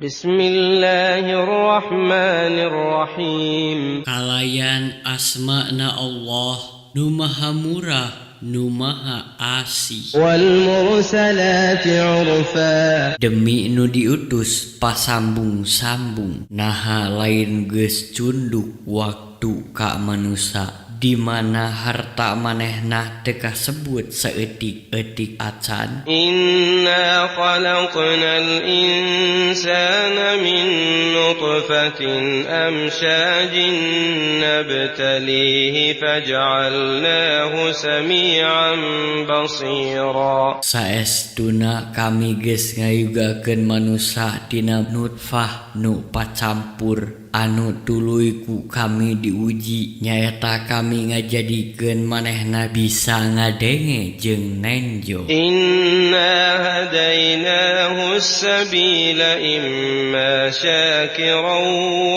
Bismillahirrahmanirrahim. Kalayan asma'na Allah nu maha murah nu maha asih. Wal mursalati urfa. Demi nu diutus pasambung-sambung naha lain geus cunduk waktu ka manusia di mana harta manehna teu kasebut saeutik-eutik acan. Inna khalaqnal insana min nutfatin amsyajin nabtalihi faj'alnahu sami'an basira. Saestuna kami geus ngayugakeun manusia tina nutfah nu pacampur anu tuluy ku kami diuji nyaeta kami ngajadikeun manehna bisa ngadenge jeung nenjo. Inna hadainahu as-sabila imma syakiran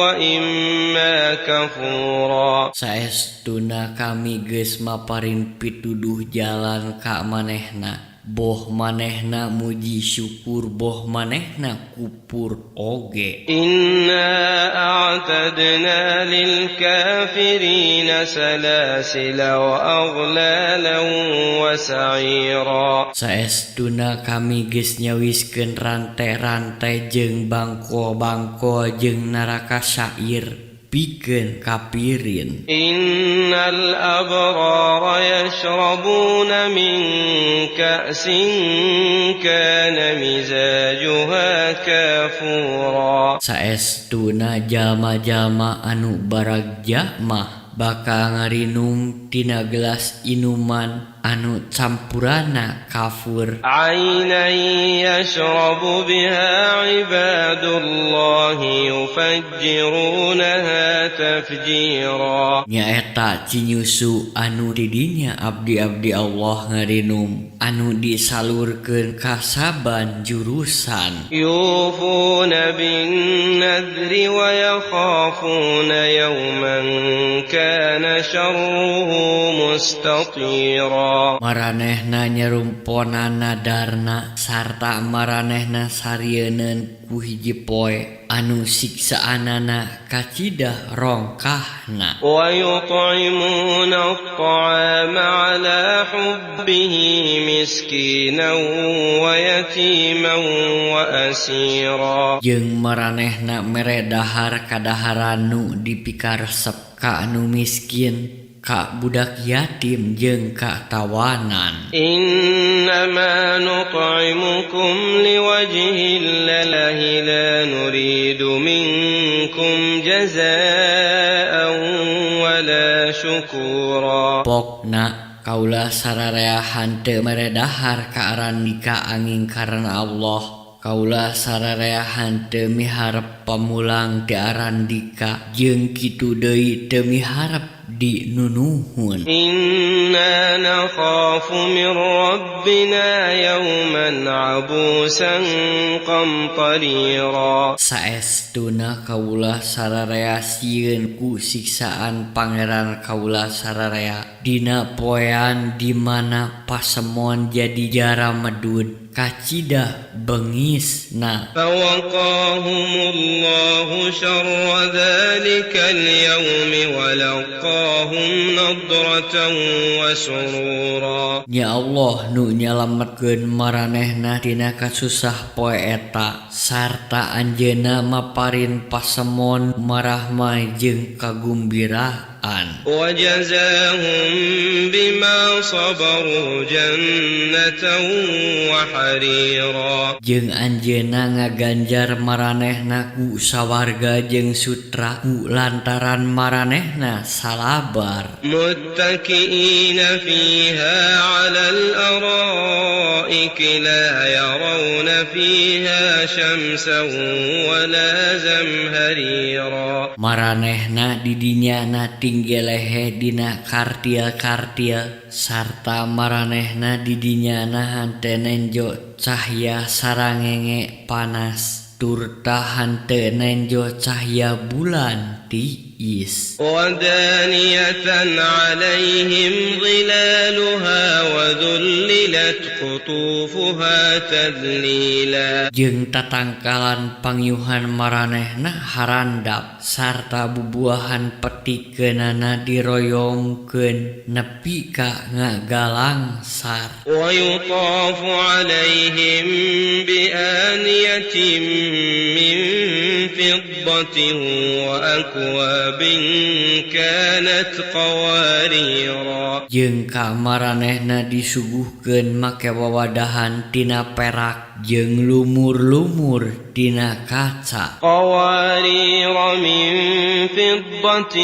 wa imma kafura. Saestuna kami geus maparin pituduh jalan ka manehna. Boh manehna muji syukur, boh manehna kupur oge. Inna a'tadna lil kafirina salasila wa aghlalan wa sa'ira. Saestuna kami geus nyawiskeun rantai-rantai jeung bangko-bangko jeung neraka syair pikeun kapirin. Innal abrara yashrabuna min ka'sin kana mizajuha kafura. Saestuna jalma-jalma anu baragja mah bakal ngarinum tina gelas inuman anu campurana kafur. Ainan yashrabu biha ibadullahi yufajjirunaha tafjira. Nyaeta cinyusu anu didinya abdi-abdi Allah ngarinum anu disalurkeun ka saban jurusan. Yufuna bin nadri wa yakhafuna yawman kana syarruhu mustatira. Maranehna nyerumponana darna sarta maranehna sarieun ku hiji poe anu siksaanana kacidah rongkahna. Wa yut'imuna at-ta'ama 'ala hubbihi miskinan wa yatiman wa asira. Jeung maranehna mere dahar kadaharan nu dipikaresep ka anu miskin, ka budak yatim jeung ka tawanan. Innama nut'imukum liwajhillahi la nuridu minkum jazaa'an wala syukura. Pokna kaula sarareahan teu mere dahar ka arandika angin karena Allah. Kaula sarareahan teu miharep pamulang ti arandika jeung kitu deui teu miharep dinunuhun. Inna nakhafu min rabbina yawman abusan qamtarira. Saestuna kaula sararea sieun ku siksaan pangeran kaula sararea dina poean di mana pasemon jadi jara medud kacidah bengisna. Fawaqahumullahu syarra dzalikal yaumi wa laqahum nadratan wa surura. Ya Allah nu nyalametkeun maranehna tina kasusah poe eta sarta anjeunna maparin pasemon marahmah jeung kagumbiraan. Wa jazaahum bima sabaru jannatan wa harira. Jeung anjeunna ngaganjar maranehna ku sawarga jeung sutra ku lantaran maranehna salabar. Muttaqiina fiha 'alal araa'iki la yarawna fiha syamsan wala zamharira. Maranehna di dinyana tinggelehe dina kartia-kartia sarta maranehna di dinyana hante nenjo cahya sarangenge panas turta hante nenjo cahya bulan ti tiis. ودانية عليهم ظلالها وذللت قطوفها تذليلا Jeung tatangkalan pangyuhan maranehna harandap sarta bubuahan petikeunana diroyongkeun nepi ka ngagalangsar. ويطاف عليهم بآنية من فضة وأكواب كانت قواريرا Jeung ka maranehna disuguhkeun make wawadahan tina perak jeung lumur-lumur tina kaca. قوارير من فضة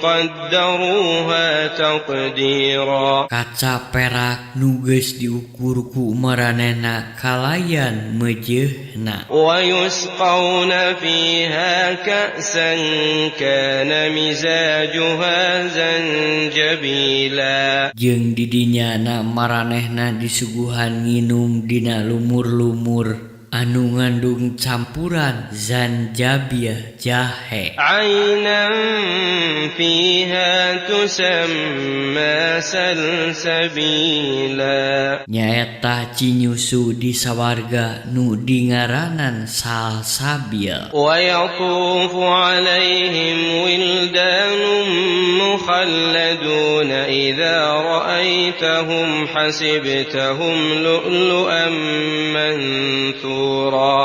قدروها تقديرا Kaca perak nu geus diukur ku maranehna kalayan meujeuhna. ويسقون فيها كأسا كان مزاجها زنجبيلا Jeung di dinyana maranehna disuguhan nginum dina lumur-lumur anu ngandung campuran zanjabil jahe. عينا فيها تسمى سلسبيلا Nyaeta cinyusu di sawarga nu dingaranan salsabil. ويطوف عليهم ولدان مخلدون إذا رأيتهم حسبتهم لؤلؤا منثورا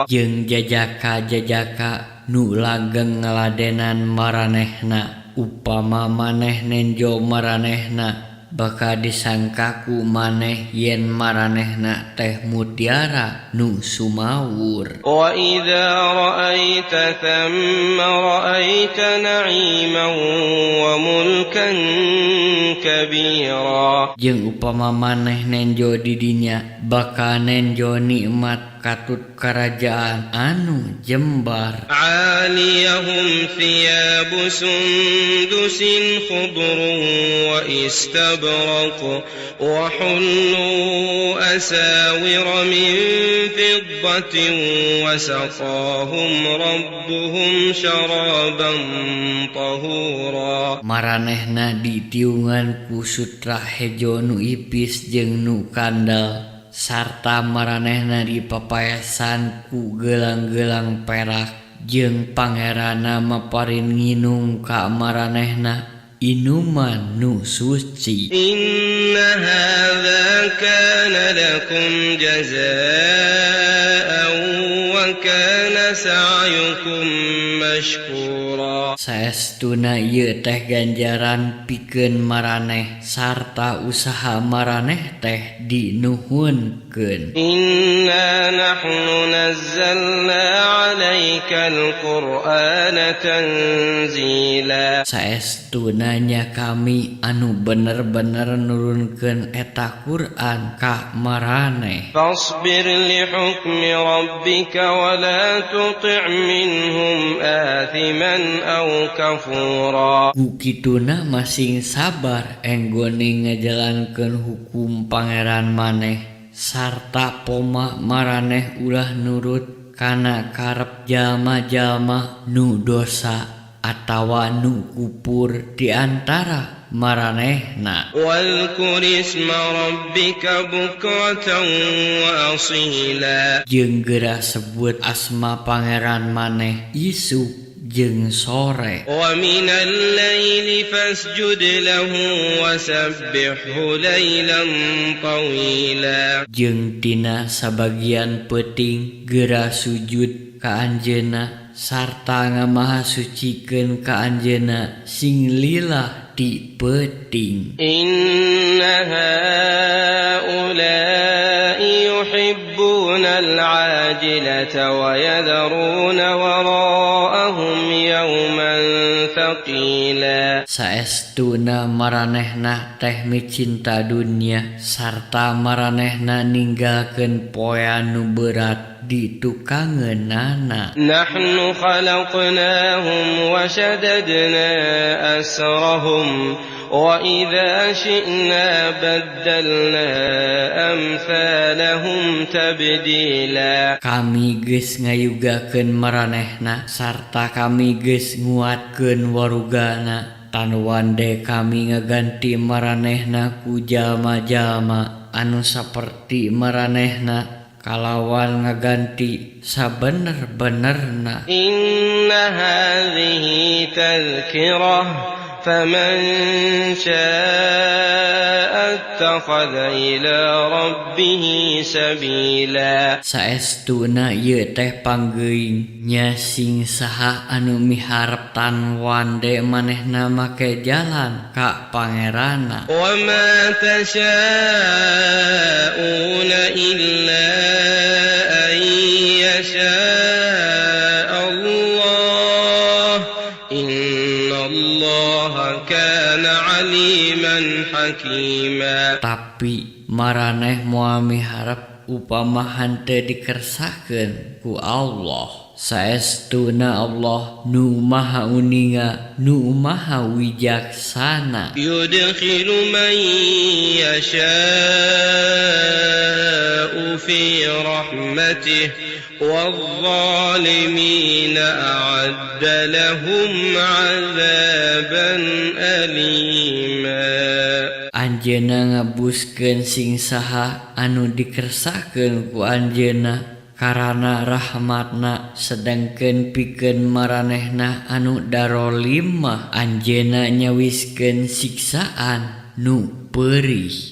Jeung jajaka-jajaka nu langgeng ngaladenan maranehna upama maneh nenjo maranehna baka disangkaku maneh yen maranehna teh mutiara nu sumawur. وإذا رأيت ثم رأيت نعيما وملكا كبيرا Jeung upama maneh nenjo di dinya baka nenjo nikmat katut karajaan anu jembar. عاليهم ثياب سندس خضر واستبرق وحلوا أساور من فضة وسقاهم ربهم شرابا طهورا Maranehna ditiungan ku sutra hejo nu ipis jeung nu kandel sarta maranehna dipapaesan ku gelang-gelang perak jeung pangerana maparin nginum ka maranehna inuman nu suci. إن هذا كان لكم جزاء وكان سعيكم مشكورا Saestuna ieu teh ganjaran pikeun maraneh sarta usaha maraneh teh dinuhunkeun. إنا نحن نزلنا عليك القرآن تنزيلا Saestuna nya kami anu bener-bener nurunkeun eta Quran ka maraneh. فاصبر لحكم ربك ولا تطع منهم آثما أو كفورا Ku kituna masing sabar enggone ngajalankeun hukum pangeran maneh sarta poma maraneh ulah nurut kana karep jalma-jalma nu dosa atawa nu kupur di antara maranehna. واذكر اسم ربك بكرة وأصيلا Jeung geura sebut asma pangeran maneh isuk jeung sore. ومن الليل فاسجد له وسبحه ليلا طويلا Jeung tina sabagian peuting geura sujud ka anjeunna sarta ngamaha sucikeun ka anjeunna sing lila ti peuting. إن هؤلاء يحبون العاجلة ويذرون وراءهم يوما ثقيلا Saestuna maranehna teh micinta dunia sarta maranehna ninggalkeun poe anu berat ditukangeunana. نحن خلقناهم وشددنا أسرهم وإذا شئنا بدلنا أمثالهم تبديلا. Kami geus ngayugakeun maranehna sarta kami geus nguatkeun warugana. Tan wande kami ngaganti maranehna ku jalma-jalma anu saperti maranehna kalawan ngaganti sabener-benerna. Inna hadhihi tadhkirah faman syaa'a ittakhadha ila rabbih sabila. Saestuna ieu teh panggeuing nya sing saha anu miharep tan wande manehna make jalan ka pangeranna. Wa ma tasyaa'una illa an yasha'a Allah. Innallaha kana 'aliman hakima. Tapi maraneh moal miharep upama henteu dikersakeun ku Allah. Saestuna Allah nu maha uninga nu maha wijaksana. Yudkhilu man yasha'u fi rahmatih wadh-dhalimina a'adda lahum 'adzaban alima. Anjeunna ngabuskeun sing saha anu dikersakeun ku anjeunna karana rahmatna, sedengkeun pikeun maranehna anu darolim mah anjeunna nyawiskeun siksaan nu peurih.